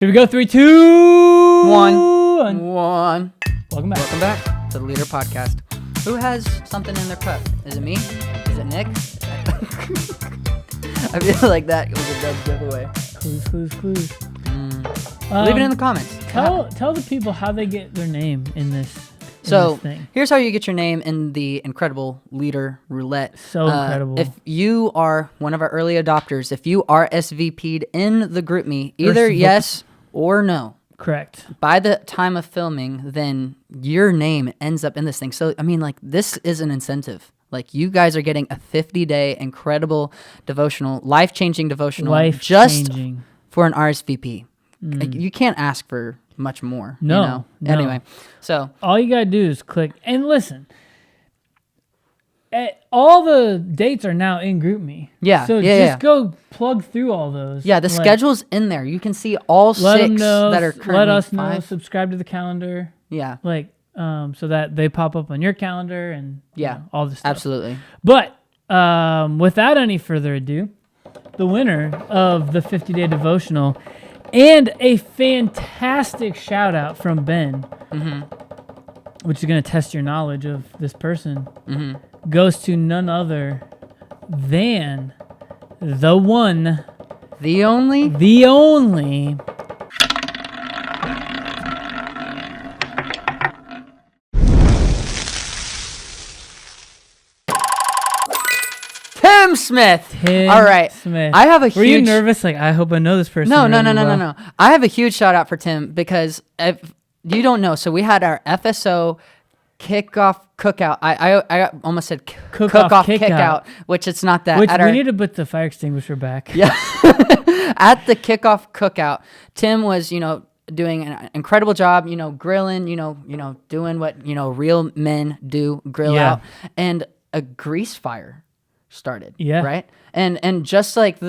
Here we go. 3, 2, 1. Welcome back. Welcome back to the Leader Podcast. Who has something in their cup? Is it me? Is it Nick? I feel like that was a dead giveaway. Clues. Leave it in the comments. Tell the people how they get their name in this. So this thing. here's how you get your name in the incredible Leader Roulette. So incredible. If you are one of our early adopters, if you RSVP'd in the GroupMe, either yes or no. Correct. By the time of filming, then your name ends up in this thing. So, I mean, like, this is an incentive. Like, you guys are getting a 50-day incredible devotional, life-changing devotional just for an RSVP. Like, you can't ask for much more. No, you know? no. Anyway, so all you gotta do is click and listen. All the dates are now in GroupMe. Yeah. So just go plug through all those. Yeah, the schedule's in there. You can see all 6 that are currently let us know. 5. Subscribe to the calendar. Yeah. Like, so that they pop up on your calendar and all this stuff. Absolutely. But without any further ado, the winner of the 50-day devotional and a fantastic shout out from Ben, which is going to test your knowledge of this person, goes to none other than the one, the only Tim Smith. All right. Smith. I have a huge... Were you nervous? Like, I hope I know this person. No. Well. I have a huge shout out for Tim because if you don't know, so we had our FSO kickoff cookout. I almost said cook-off kickout, which it's not that. Which we need to put the fire extinguisher back. Yeah. At the kickoff cookout, Tim was, doing an incredible job, grilling, doing what, real men do, grill out. And a grease fire started. Yeah. Right. And just like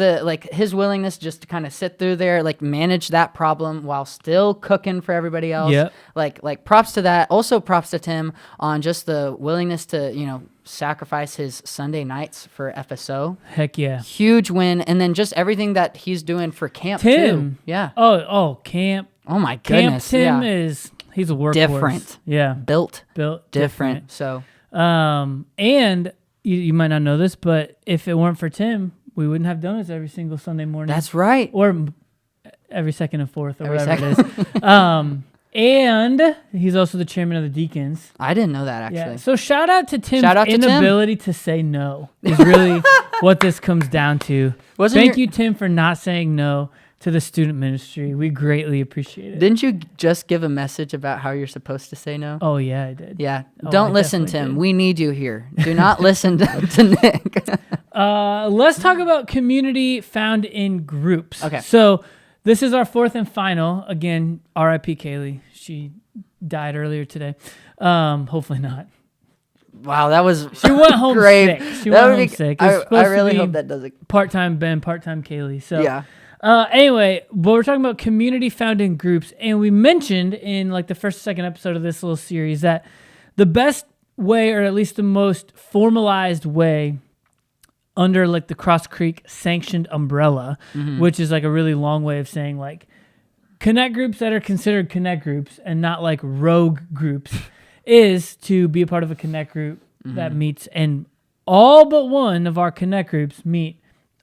his willingness just to kind of sit through there, like manage that problem while still cooking for everybody else. Yep. Like props to that. Also props to Tim on just the willingness to, sacrifice his Sunday nights for FSO. Heck yeah. Huge win. And then just everything that he's doing for camp Tim. Too. Yeah. Oh, camp. Oh my goodness. Camp Tim he's a workhorse. Different. Yeah. Built different. So. And you might not know this, but if it weren't for Tim, we wouldn't have donuts every single Sunday morning. That's right. Or every second and fourth, or whatever it is. And he's also the chairman of the Deacons. I didn't know that, actually. Yeah. So shout out to Tim's inability to say no is really what this comes down to. Thank you, Tim, for not saying no to the student ministry. We greatly appreciate it. Didn't you just give a message about how you're supposed to say no? Oh, yeah, I did. Yeah. Don't listen, Tim. We need you here. Do not listen to Nick. Let's talk about community found in groups. Okay. So this is our 4th and final. Again, R.I.P. Kaylee. She died earlier today. Hopefully not. Wow, that was She went home sick. She went home sick. I really hope that doesn't. Part-time Ben, part-time Kaylee. So yeah. Anyway, but we're talking about community found in groups, and we mentioned in like the first or second episode of this little series that the best way, or at least the most formalized way, under like the Cross Creek sanctioned umbrella, which is like a really long way of saying like connect groups that are considered connect groups and not like rogue groups, is to be a part of a connect group that meets, and all but one of our connect groups meet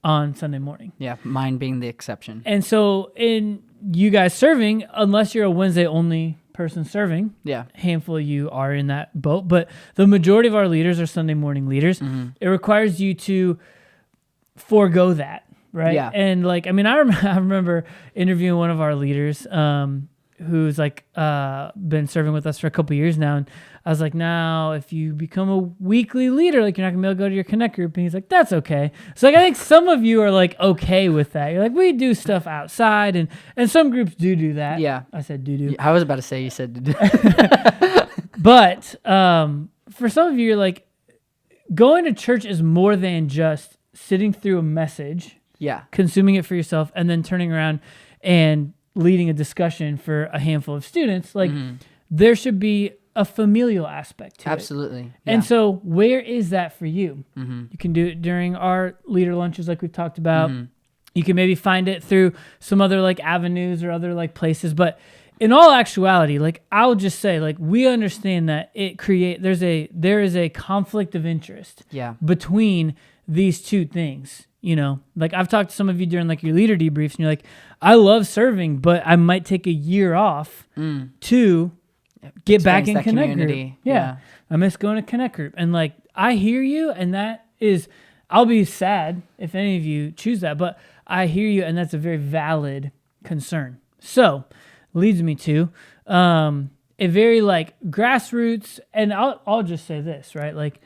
on Sunday morning. Yeah, mine being the exception. And so in you guys serving, unless you're a Wednesday only person serving, handful of you are in that boat, but the majority of our leaders are Sunday morning leaders. It requires you to forego that, right? Yeah. And like, I mean, I remember interviewing one of our leaders who's like been serving with us for a couple years now, and I was like, now if you become a weekly leader, like you're not gonna be able to go to your connect group. And he's like, that's okay. So like I think some of you are like okay with that. You're like, we do stuff outside, and some groups do that. Yeah. I said do. I was about to say you said do. But for some of you, you're like, going to church is more than just sitting through a message, consuming it for yourself, and then turning around and leading a discussion for a handful of students. Like there should be a familial aspect to it. Absolutely. And so where is that for you? You can do it during our leader lunches like we've talked about. You can maybe find it through some other like avenues or other like places. But in all actuality, like I'll just say, like we understand that there is a conflict of interest between these two things. You know, like I've talked to some of you during like your leader debriefs, and you're like, I love serving, but I might take a year off to get back in Connect group. Yeah. I miss going to Connect group. And like, I hear you. And that is, I'll be sad if any of you choose that, but I hear you. And that's a very valid concern. So leads me to a very like grassroots. And I'll just say this, right? Like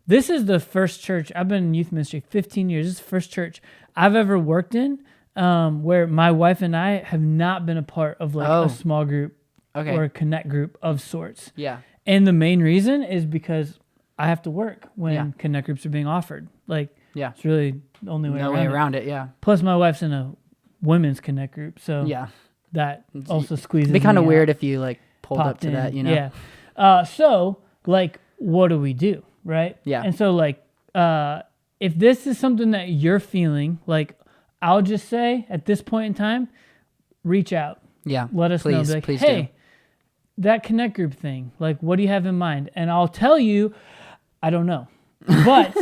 this is the first church, I've been in youth ministry 15 years. This is the first church I've ever worked in where my wife and I have not been a part of like a small group or a Connect group of sorts. Yeah. And the main reason is because I have to work when Connect groups are being offered. Like, it's really the only way around it. Yeah. Plus, my wife's in a women's Connect group, so that also squeezes. It'd be kind of weird if you like pulled up to that, you know? Yeah. So, like, what do we do, right? Yeah. And so, like, if this is something that you're feeling, like, I'll just say at this point in time, reach out. Yeah. Let us know. Be like, please hey. do. That Connect group thing, like, what do you have in mind? And I'll tell you, I don't know, but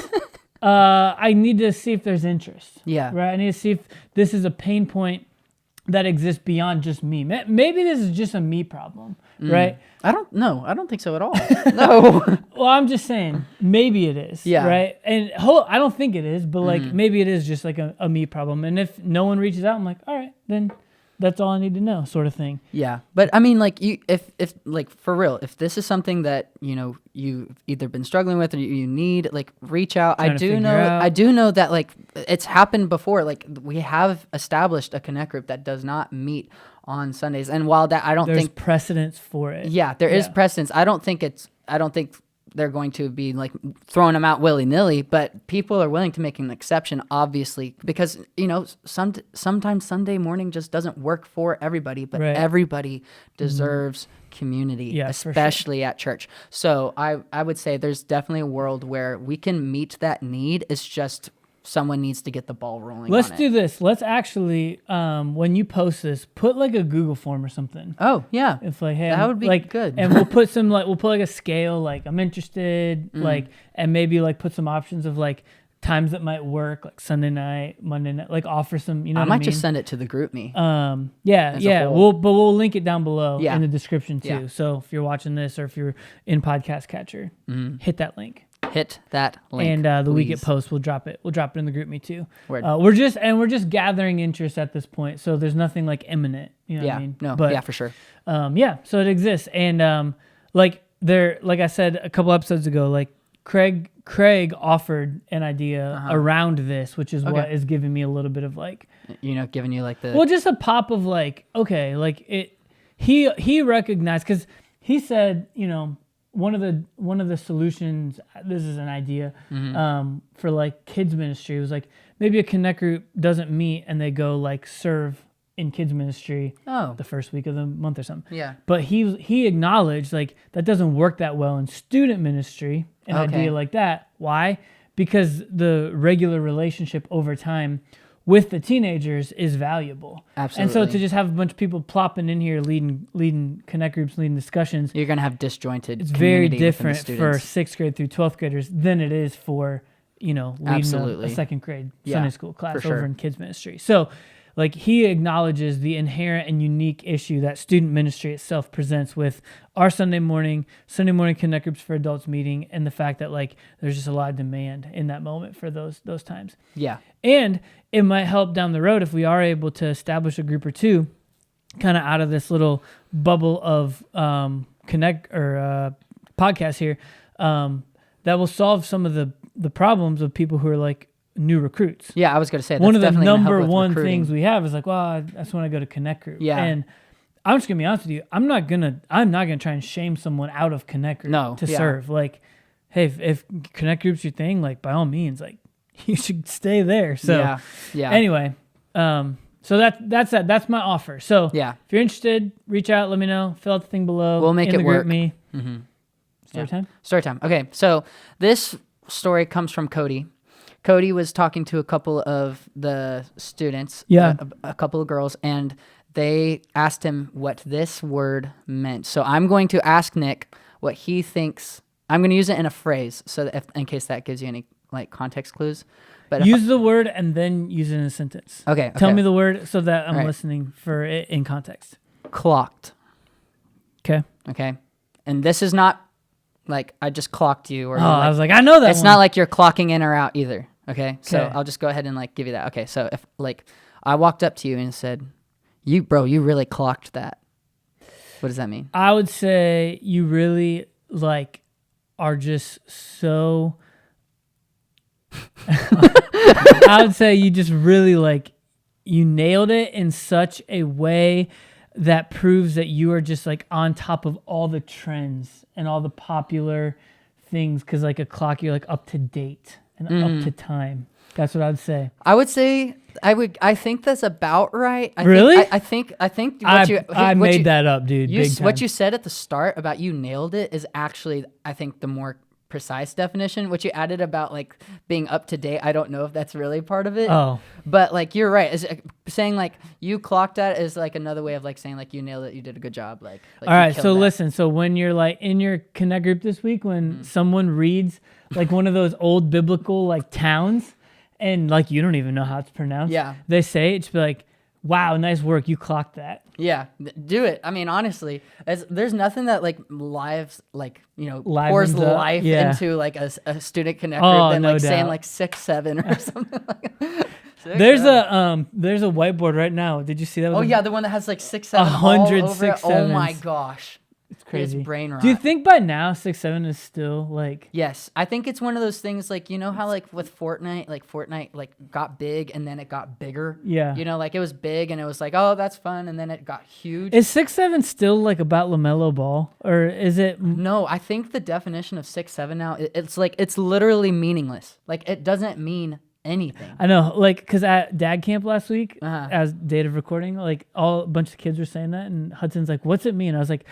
I need to see if there's interest. Yeah. Right. I need to see if this is a pain point that exists beyond just me. Maybe this is just a me problem, right? I don't know. I don't think so at all. No. Well, I'm just saying, maybe it is. Yeah. Right. And I don't think it is, but like, maybe it is just like a me problem. And if no one reaches out, I'm like, all right, then that's all I need to know, sort of thing. Yeah. But I mean, like if like for real, if this is something that, you know, you've either been struggling with or you need, like reach out. I do know that like it's happened before. Like we have established a Connect group that does not meet on Sundays. And while that, I don't think there's precedence for it. Yeah, there is precedence. I don't think they're going to be like throwing them out willy-nilly, but people are willing to make an exception, obviously, because, you know, sometimes Sunday morning just doesn't work for everybody, but everybody deserves community, especially at church. So I would say there's definitely a world where we can meet that need. It's just someone needs to get the ball rolling. Let's do this. Let's actually, when you post this, put like a Google form or something. Oh yeah. If like, hey, that would be like, good. And we'll put like a scale, like I'm interested, like, and maybe like put some options of like times that might work, like Sunday night, Monday night, like offer some, you know, I might just send it to the group me. We'll link it down below in the description too. Yeah. So if you're watching this or if you're in podcast catcher, hit that link. Hit that link, and the week it posts, we'll drop it in the group me too. We're just gathering interest at this point, so there's nothing like imminent. You know what I mean? No, but for sure. So it exists, and like I said a couple episodes ago, like Craig offered an idea around this, which is what is giving me a little bit of like, you know, giving you like just a pop of like, okay, like it. He recognized, because he said, you know, one of the solutions, this is an idea, for like kids ministry, was like maybe a Connect group doesn't meet and they go like serve in kids ministry the first week of the month or something. Yeah. But he acknowledged like that doesn't work that well in student ministry, an idea like that. Why? Because the regular relationship over time with the teenagers is valuable. Absolutely. And so to just have a bunch of people plopping in here leading Connect groups, leading discussions, you're going to have disjointed. It's very different for 6th grade through 12th graders than it is for, you know, leading a 2nd grade Sunday school class over in kids ministry. So like he acknowledges the inherent and unique issue that student ministry itself presents with our Sunday morning Connect groups for adults meeting, and the fact that like there's just a lot of demand in that moment for those times. Yeah. And it might help down the road if we are able to establish a group or two kind of out of this little bubble of Connect or podcast here that will solve some of the problems of people who are like new recruits. Yeah, I was going to say that's one of the number one recruiting. things we have is like, well, that's when I go to Connect group. Yeah. And I'm just gonna be honest with you. I'm not gonna try and shame someone out of Connect group to serve. Like, hey, if Connect group's your thing, like by all means, like you should stay there. So anyway, so that's my offer. So if you're interested, reach out, let me know, fill out the thing below. We'll make it work. Me. Story time. Okay, so this story comes from Cody. Cody was talking to a couple of the students, Yeah. a couple of girls, and they asked him what this word meant. So I'm going to ask Nick what he thinks. I'm going to use it in a phrase, so that in case that gives you any like context clues. But use the word and then use it in a sentence. Okay. Tell me the word so that I'm All right. listening for it in context. Clocked. Okay. Okay. And this is not like I just clocked you, or I was like, I know that. it's one. not like you're clocking in or out either. Okay. So Okay. I'll just go ahead and like give you that. Okay. So if like I walked up to you and said, you really clocked that. What does that mean? I would say you really like are just so. I would say you just really like you nailed it in such a way that proves that you are just like on top of all the trends and all the popular things, because like a clock, you're like up to date and up to time. That's what I'd say. I would say I think that's about right. Really? I think what I what made you, that up, dude. Big time. what you said at the start about you nailed it is actually, I think, the more precise definition. What you added about like being up to date, I don't know if that's really part of it. Oh. But like you're right. Is saying like you clocked that is like another way of like saying like you nailed it, you did a good job. Like All you right, killed so that. listen. So when you're like in your connect group this week, when someone reads like one of those old biblical like towns, and like you don't even know how it's pronounced. Yeah. They say it, just be like, "Wow, nice work, you clocked that." Yeah, do it. I mean, honestly, there's nothing that like pours Livens up, life yeah. into like a student connect Oh, group than no like saying doubt. like 6'7" or something like that. There's a whiteboard right now. Did you see that? Oh yeah, the one that has like 6'7" 100 all over it. Oh my 6'7s. gosh, It's crazy. It's brain rot. Do you think by now 6'7" is still like? Yes, I think it's one of those things like, you know how like with Fortnite like got big and then it got bigger. Yeah. You know, like it was big and it was like, oh, that's fun, and then it got huge. Is 6'7" still like about LaMelo Ball, or is it? No, I think the definition of 6'7" now, it's like it's literally meaningless. Like it doesn't mean anything. I know, like, because at dad camp last week, Uh-huh. as date of recording, like a bunch of kids were saying that, and Hudson's like, "What's it mean?" I was like,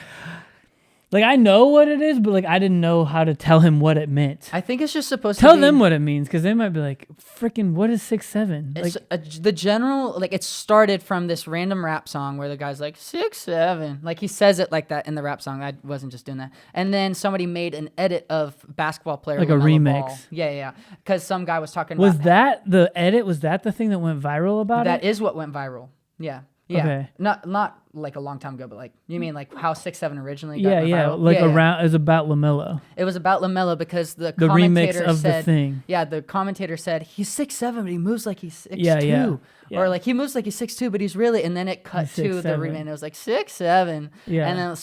I know what it is, but like I didn't know how to tell him what it meant. I think it's just supposed Tell to be... them what it means, because they might be like, "Freaking, what is 6'7"?" Like, It's the general, like it started from this random rap song where the guy's like 6'7", like he says it like that in the rap song. I wasn't just doing that. And then somebody made an edit of basketball player, Like a LaMelo remix. Ball. Yeah, because some guy was talking was about that the edit? Was that the thing that went viral about that it? is what went viral. Yeah. Okay. Not like a long time ago, but like you mean like how 6'7" originally got Yeah, went yeah. viral? Like Yeah, yeah. around, it was about LaMelo. It was about LaMelo because the The remix commentator of said, the thing. Yeah, the commentator said he's 6'7", but he moves like he's 6'2". Yeah. Or like he moves like he's 6'2", but he's really, and then it cut He's to the 6'7". remix and it was like 6'7". Yeah. And then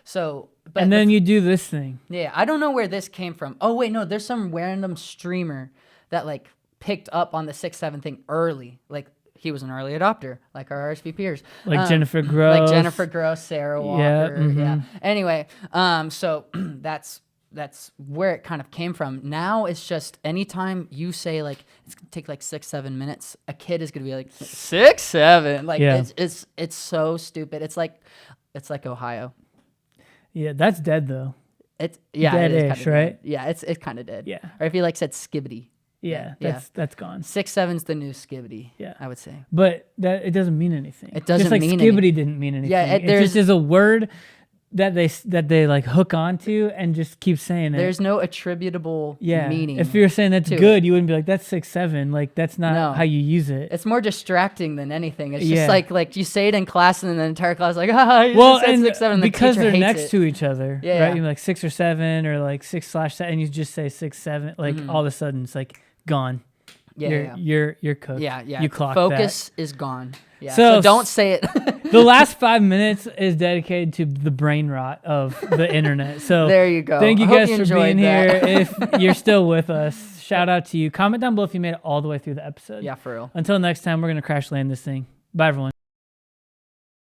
So but And then you do this thing. yeah, I don't know where this came from. Oh wait, no, there's some random streamer that like picked up on the 6'7" thing early. Like he was an early adopter, like our RSV peers. Like Jennifer Gross. Like Jennifer Gross, Sarah Walker. Yeah, Yeah. Anyway, so that's where it kind of came from. Now it's just anytime you say like it's gonna take like 6-7 minutes, a kid is gonna be like 6-7. Like Yeah. it's so stupid. It's like Ohio. Yeah, that's dead though. It's it is Dead-ish, kinda right? dead. Yeah, it's kind of dead. Yeah. Or if you like said skibbity. Yeah, Yeah. that's gone. 6-7's the new skibbity. Yeah. I would say. But that it doesn't mean anything. It doesn't just like mean skibbity didn't mean anything. Yeah, it there's- just is a word that they like hook onto and just keep saying it. There's no attributable meaning. If you're saying that's to good, you wouldn't be like that's 6'7". Like that's not No. how you use it. It's more distracting than anything. It's Yeah. just like you say it in class and then the entire class is like, you Well, just said and 6-7, and the because teacher they're hates next it. to each other, Yeah, right? yeah. You're like 6 or 7 or like 6/7, and you just say 6-7. Like all of a sudden, it's like gone. Yeah, You're cooked. yeah. You clocked Focus is gone. Yeah. So So don't say it. that. The last 5 minutes is dedicated to the brain rot of the internet. So There you go. Thank you I hope guys you for enjoyed being here. that. If you're still with us, shout out to you. Comment down below if you made it all the way through the episode. Yeah, for real. Until next time, we're gonna crash land this thing. Bye, everyone.